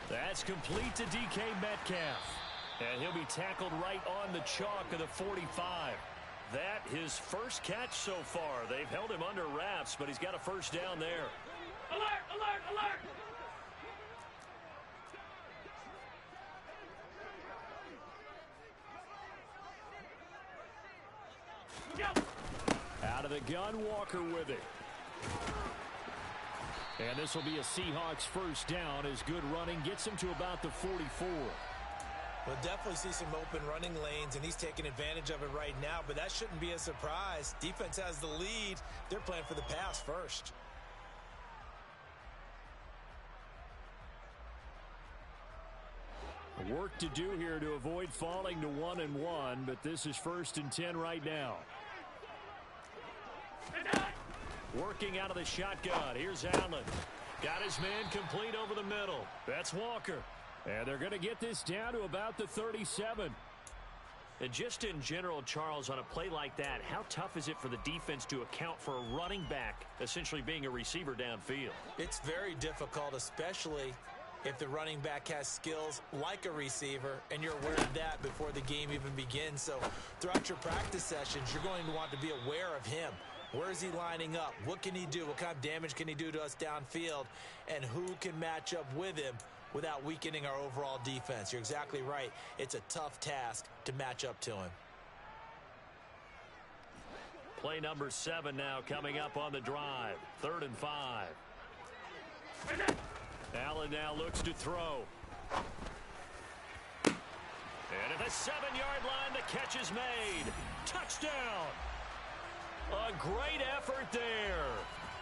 That's complete to DK Metcalf. And he'll be tackled right on the chalk of the 45. That his first catch so far. They've held him under wraps, but he's got a 1st down there. Alert! Out of the gun, Walker with it. And this will be a Seahawks 1st down as good running gets him to about the 44. We'll definitely see some open running lanes, and he's taking advantage of it right now, but that shouldn't be a surprise. Defense has the lead. They're playing for the pass first. Work to do here to avoid falling to 1-1, but this is 1st and 10 right now. Working out of the shotgun. Here's Allen. Got his man complete over the middle. That's Walker. And they're going to get this down to about the 37. And just in general, Charles, on a play like that, how tough is it for the defense to account for a running back essentially being a receiver downfield? It's very difficult, especially if the running back has skills like a receiver, and you're aware of that before the game even begins. So throughout your practice sessions, you're going to want to be aware of him. Where is he lining up? What can he do? What kind of damage can he do to us downfield? And who can match up with him without weakening our overall defense? You're exactly right. It's a tough task to match up to him. Play number 7 now coming up on the drive. 3rd and 5. Allen now looks to throw. And at the 7-yard line, the catch is made. Touchdown! A great effort there.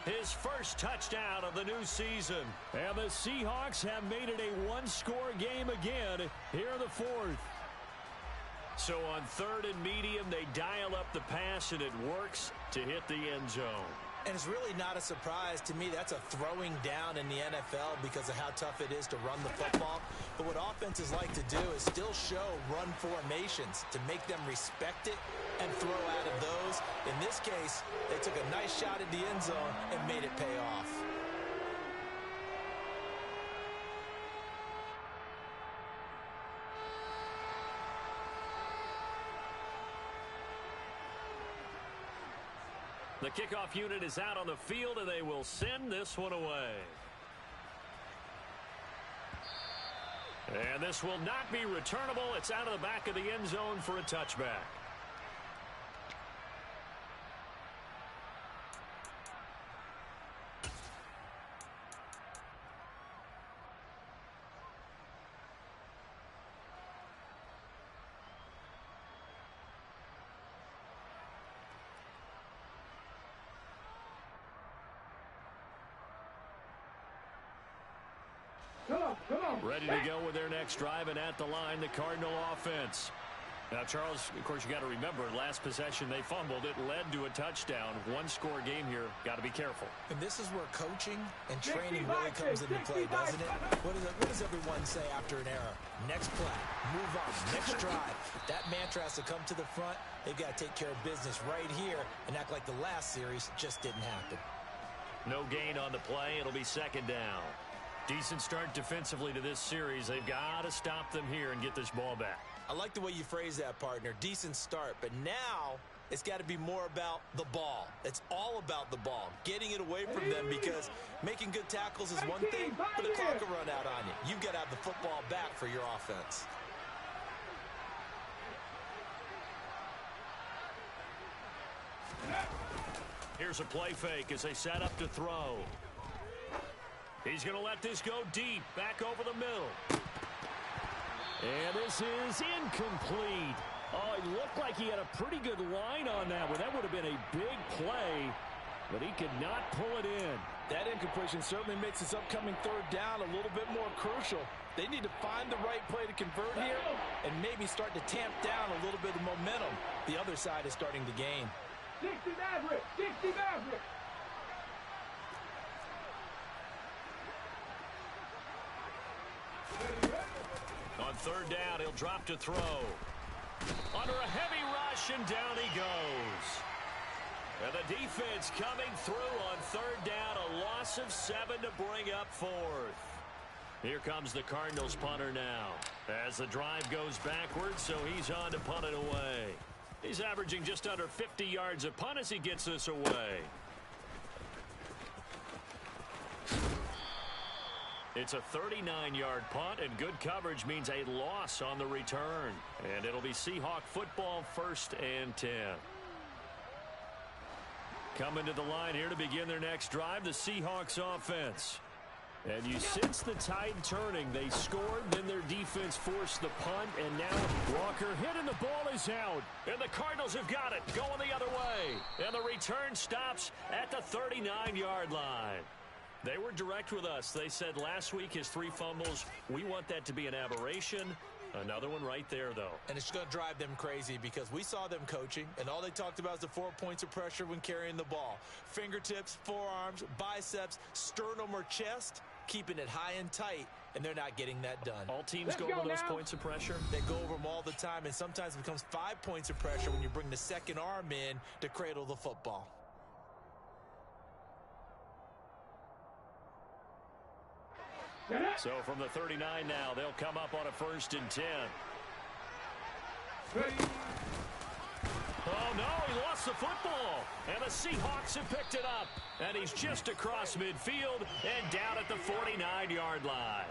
His first touchdown of the new season. And the Seahawks have made it a 1-score game again here in the 4th. So on 3rd and medium, they dial up the pass, and it works to hit the end zone. And it's really not a surprise to me. That's a throwing down in the NFL because of how tough it is to run the football. But what offenses like to do is still show run formations to make them respect it and throw out of those. In this case, they took a nice shot at the end zone and made it pay off. The kickoff unit is out on the field, and they will send this one away. And this will not be returnable. It's out of the back of the end zone for a touchback. Come on. Ready to go with their next drive, and at the line, the Cardinal offense. Now, Charles, of course, you got to remember, last possession they fumbled. It led to a touchdown. One-score game here. Got to be careful. And this is where coaching and training really comes into play, doesn't it? What does everyone say after an error? Next play, move on, next drive. That mantra has to come to the front. They've got to take care of business right here and act like the last series just didn't happen. No gain on the play. It'll be second down. Decent start defensively to this series. They've got to stop them here and get this ball back. I like the way you phrase that, partner. Decent start, but now it's got to be more about the ball. It's all about the ball, getting it away from them, because making good tackles is one thing, but the clock will run out on you. You've got to have the football back for your offense. Here's a play fake as they set up to throw. He's going to let this go deep, back over the middle. And this is incomplete. Oh, it looked like he had a pretty good line on that one. That would have been a big play, but he could not pull it in. That incompletion certainly makes this upcoming third down a little bit more crucial. They need to find the right play to convert here and maybe start to tamp down a little bit of momentum. The other side is starting to gain. 60 Maverick. 60 Maverick. On third down, he'll drop to throw. Under a heavy rush, and down he goes. And the defense coming through on third down, a loss of 7 to bring up fourth. Here comes the Cardinals punter now, as the drive goes backwards, so he's on to punt it away. He's averaging just under 50 yards a punt as he gets this away. It's a 39-yard punt, and good coverage means a loss on the return. And it'll be Seahawk football, 1st and 10. Coming to the line here to begin their next drive, the Seahawks offense. And you sense the tide turning. They scored, then their defense forced the punt, and now Walker hit and the ball is out. And the Cardinals have got it, going the other way. And the return stops at the 39-yard line. They were direct with us. They said last week his 3 fumbles, we want that to be an aberration. Another one right there, though. And it's going to drive them crazy because we saw them coaching, and all they talked about is the 4 points of pressure when carrying the ball. Fingertips, forearms, biceps, sternum or chest, keeping it high and tight, and they're not getting that done. All teams go over those points of pressure? They go over them all the time, and sometimes it becomes 5 points of pressure when you bring the second arm in to cradle the football. So from the 39 now, they'll come up on a 1st and 10. Oh, no, he lost the football. And the Seahawks have picked it up. And he's just across midfield and down at the 49-yard line.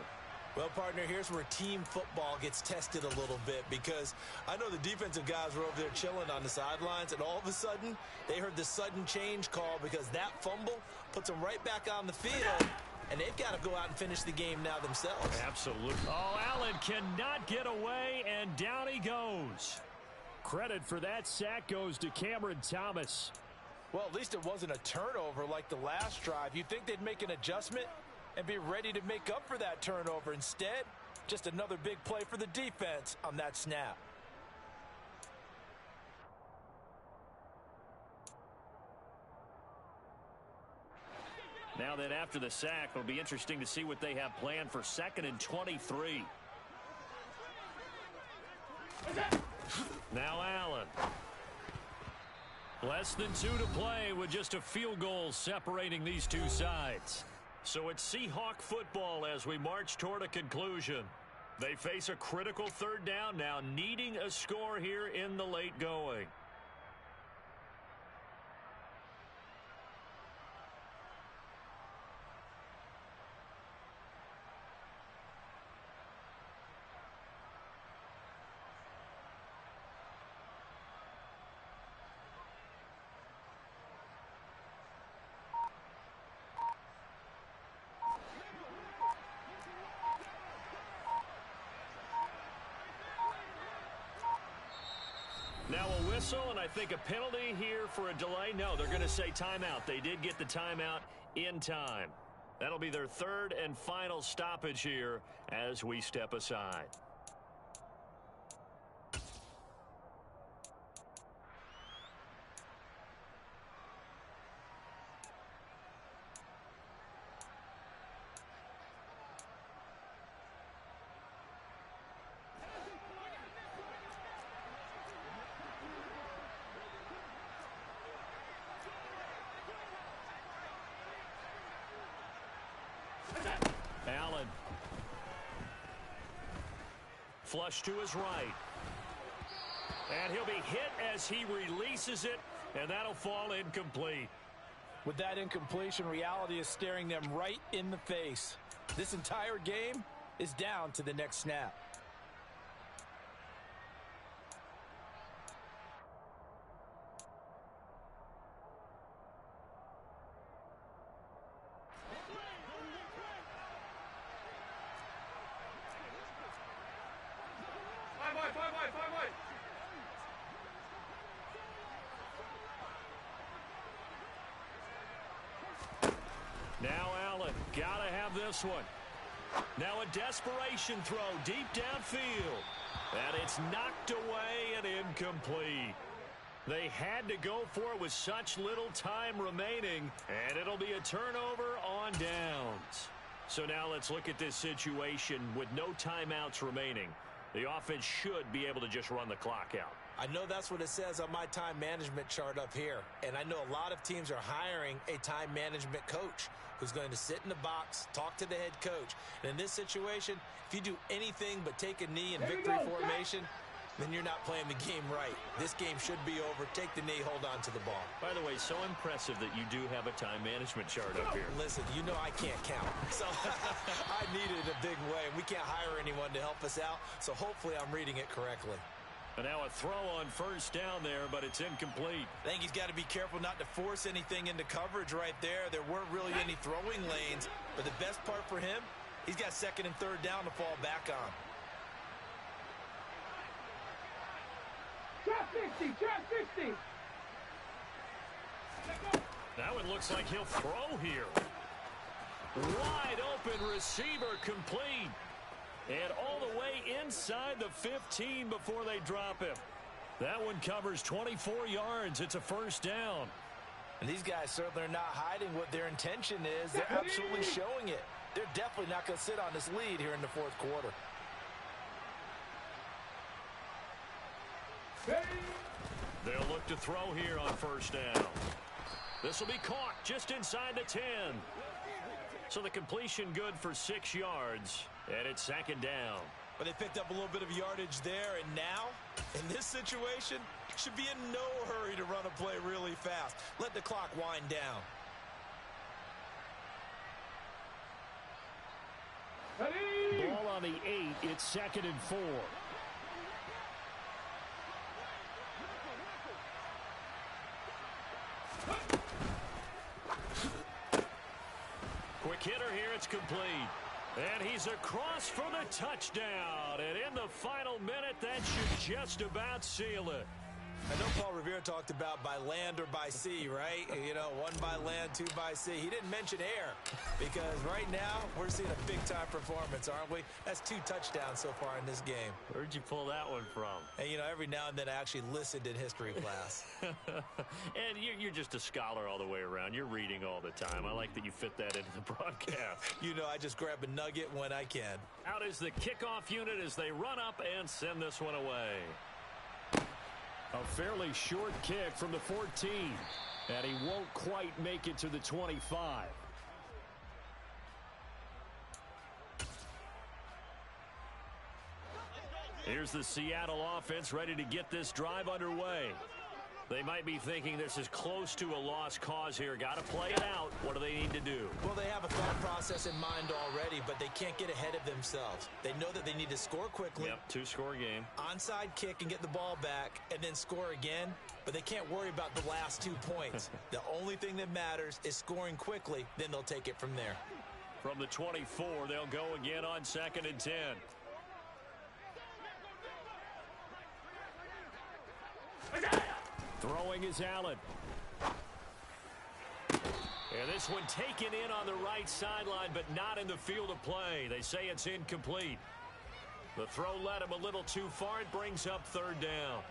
Well, partner, here's where team football gets tested a little bit, because I know the defensive guys were over there chilling on the sidelines, and all of a sudden, they heard the sudden change call because that fumble puts them right back on the field. And they've got to go out and finish the game now themselves. Absolutely. Oh, Allen cannot get away, and down he goes. Credit for that sack goes to Cameron Thomas. Well, at least it wasn't a turnover like the last drive. You'd think they'd make an adjustment and be ready to make up for that turnover. Instead, just another big play for the defense on that snap. Now then, after the sack, it'll be interesting to see what they have planned for 2nd and 23. Now Allen. Less than 2 to play with just a field goal separating these two sides. So it's Seahawk football as we march toward a conclusion. They face a critical 3rd down now, needing a score here in the late going. Now a whistle, and I think a penalty here for a delay. No, they're going to say timeout. They did get the timeout in time. That'll be their 3rd and final stoppage here as we step aside. Allen. Flush to his right. And he'll be hit as he releases it, and that'll fall incomplete. With that incompletion, reality is staring them right in the face. This entire game is down to the next snap. Now Allen, gotta have this one. Now a desperation throw deep downfield. And it's knocked away and incomplete. They had to go for it with such little time remaining, and it'll be a turnover on downs. So now let's look at this situation with no timeouts remaining. The offense should be able to just run the clock out. I know that's what it says on my time management chart up here. And I know a lot of teams are hiring a time management coach who's going to sit in the box, talk to the head coach. And in this situation, if you do anything but take a knee in victory formation, then you're not playing the game right. This game should be over. Take the knee, hold on to the ball. By the way, so impressive that you do have a time management chart up here. Listen, you know I can't count. So I need it a big way. We can't hire anyone to help us out. So hopefully I'm reading it correctly. And now a throw on 1st down there, but it's incomplete. I think he's got to be careful not to force anything into coverage right there. There weren't really any throwing lanes. But the best part for him, he's got 2nd and 3rd down to fall back on. Trap 60, trap 60. That one looks like he'll throw here. Wide open receiver complete. And all the way inside the 15 before they drop him. That one covers 24 yards. It's a 1st down. And these guys certainly are not hiding what their intention is. They're absolutely showing it. They're definitely not going to sit on this lead here in the 4th quarter. They'll look to throw here on 1st down. This will be caught just inside the 10. So the completion good for 6 yards, and it's 2nd down. But they picked up a little bit of yardage there, and now, in this situation, should be in no hurry to run a play really fast. Let the clock wind down. Ball on the 8, it's 2nd and 4. Quick hitter here, it's complete. And he's across for the touchdown. And in the final minute, that should just about seal it. I know Paul Revere talked about by land or by sea, right? You know, 1 by land, 2 by sea. He didn't mention air because right now we're seeing a big-time performance, aren't we? That's 2 touchdowns so far in this game. Where'd you pull that one from? And, you know, every now and then I actually listened in history class. And you're just a scholar all the way around. You're reading all the time. I like that you fit that into the broadcast. You know, I just grab a nugget when I can. Out is the kickoff unit as they run up and send this one away. A fairly short kick from the 14. And he won't quite make it to the 25. Here's the Seattle offense ready to get this drive underway. They might be thinking this is close to a lost cause here. Got to play it out. What do they need to do? Well, they have a thought process in mind already, but they can't get ahead of themselves. They know that they need to score quickly. Yep, 2-score game. Onside kick and get the ball back and then score again, but they can't worry about the last 2 points. The only thing that matters is scoring quickly, then they'll take it from there. From the 24, they'll go again on 2nd and 10. Throwing is Allen. And this one taken in on the right sideline, but not in the field of play. They say it's incomplete. The throw led him a little too far. It brings up 3rd down.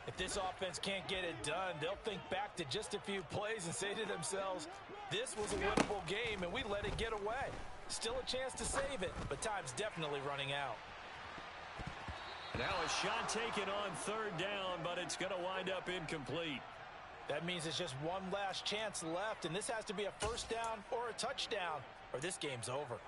If this offense can't get it done, they'll think back to just a few plays and say to themselves, this was a winnable game, and we let it get away. Still a chance to save it, but time's definitely running out. Now a shot taken on 3rd down, but it's going to wind up incomplete. That means it's just one last chance left, and this has to be a 1st down or a touchdown, or this game's over.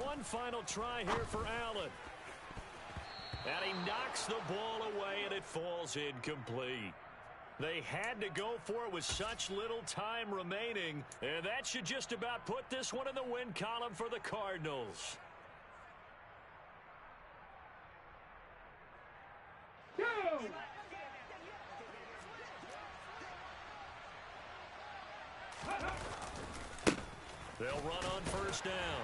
One final try here for Allen. And he knocks the ball away, and it falls incomplete. They had to go for it with such little time remaining, and that should just about put this one in the win column for the Cardinals. Go! They'll run on 1st down.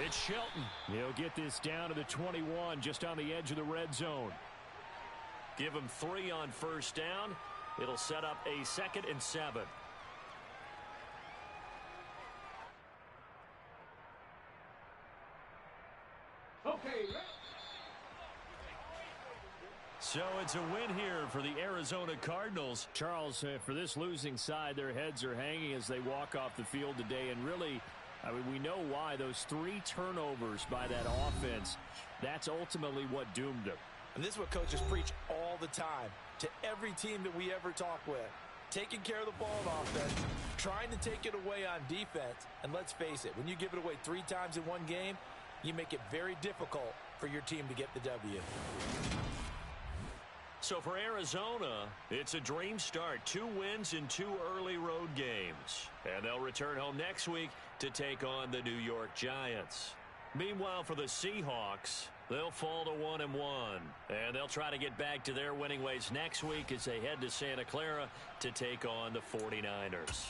It's Shelton. He'll get this down to the 21, just on the edge of the red zone. Give him 3 on 1st down. It'll set up a 2nd and 7. Okay. So it's a win here for the Arizona Cardinals. Charles, for this losing side, their heads are hanging as they walk off the field today. And really, I mean, we know why. Those 3 turnovers by that offense, that's ultimately what doomed them. And this is what coaches preach all the time to every team that we ever talk with. Taking care of the ball on offense, trying to take it away on defense. And let's face it, when you give it away 3 times in one game, you make it very difficult for your team to get the W. So for Arizona, it's a dream start. 2 wins in 2 early road games. And they'll return home next week to take on the New York Giants. Meanwhile, for the Seahawks, they'll fall to 1-1. And they'll try to get back to their winning ways next week as they head to Santa Clara to take on the 49ers.